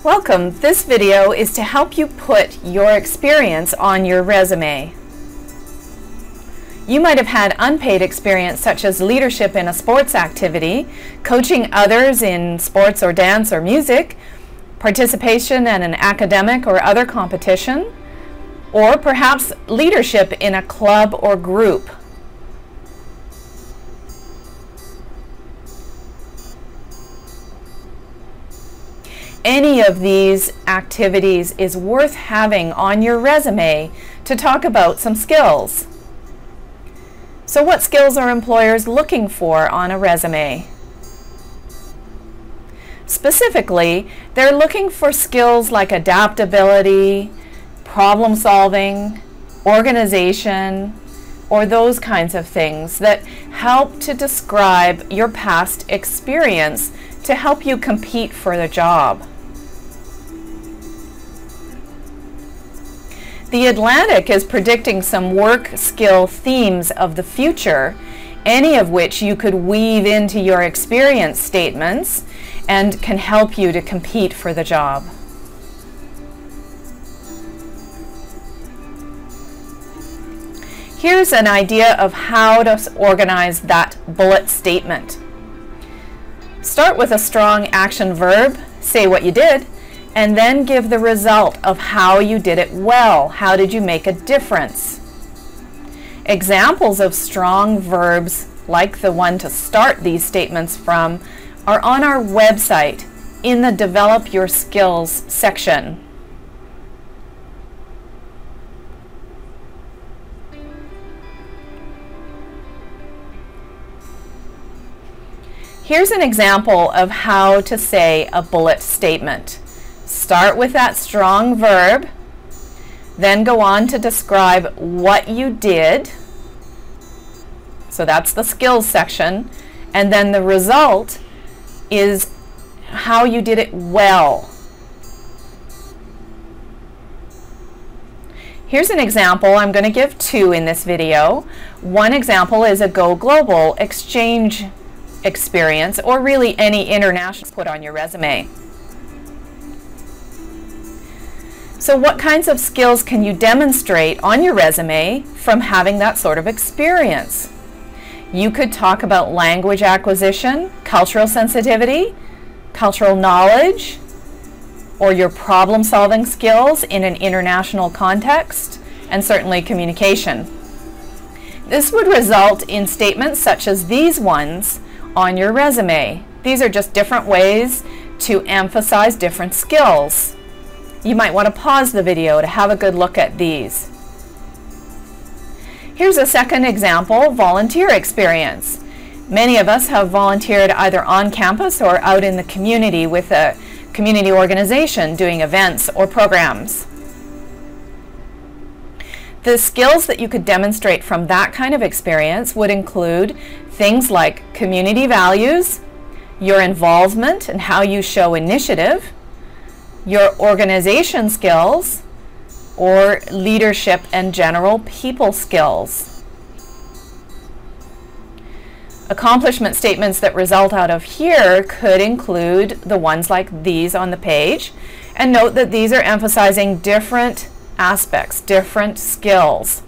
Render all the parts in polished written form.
Welcome. This video is to help you put your experience on your resume. You might have had unpaid experience such as leadership in a sports activity, coaching others in sports or dance or music, participation in an academic or other competition, or perhaps leadership in a club or group. Any of these activities is worth having on your resume to talk about some skills. So what skills are employers looking for on a resume? Specifically, they're looking for skills like adaptability, problem solving, organization, or those kinds of things that help to describe your past experience to help you compete for the job. The Atlantic is predicting some work skill themes of the future, any of which you could weave into your experience statements and can help you to compete for the job. Here's an idea of how to organize that bullet statement. Start with a strong action verb, say what you did, and then give the result of how you did it well. How did you make a difference? Examples of strong verbs, like the one to start these statements from, are on our website in the Develop Your Skills section. Here's an example of how to say a bullet statement. Start with that strong verb, then go on to describe what you did. So that's the skills section. And then the result is how you did it well. Here's an example. I'm going to give two in this video. One example is a Go Global exchange experience, or really any international put on your resume. So what kinds of skills can you demonstrate on your resume from having that sort of experience? You could talk about language acquisition, cultural sensitivity, cultural knowledge, or your problem-solving skills in an international context, and certainly communication. This would result in statements such as these ones on your resume. These are just different ways to emphasize different skills. You might want to pause the video to have a good look at these. Here's a second example, volunteer experience. Many of us have volunteered either on campus or out in the community with a community organization doing events or programs. The skills that you could demonstrate from that kind of experience would include things like community values, your involvement and how you show initiative, your organization skills, or leadership and general people skills. Accomplishment statements that result out of here could include the ones like these on the page, and note that these are emphasizing different aspects, different skills.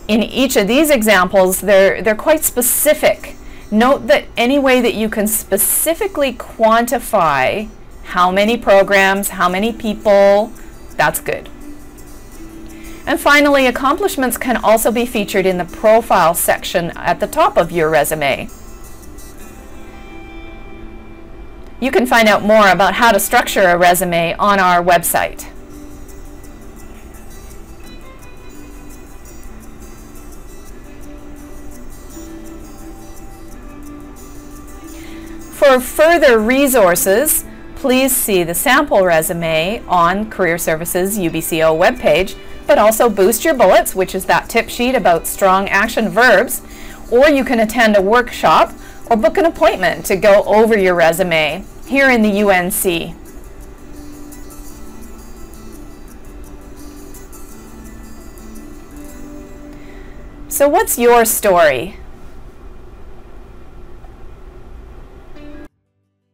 In each of these examples, they're quite specific. Note that any way that you can specifically quantify how many programs, how many people, that's good. And finally, accomplishments can also be featured in the profile section at the top of your resume. You can find out more about how to structure a resume on our website. For further resources, please see the sample resume on Career Services UBCO webpage, but also Boost Your Bullets, which is that tip sheet about strong action verbs, or you can attend a workshop or book an appointment to go over your resume here in the UNC. So what's your story?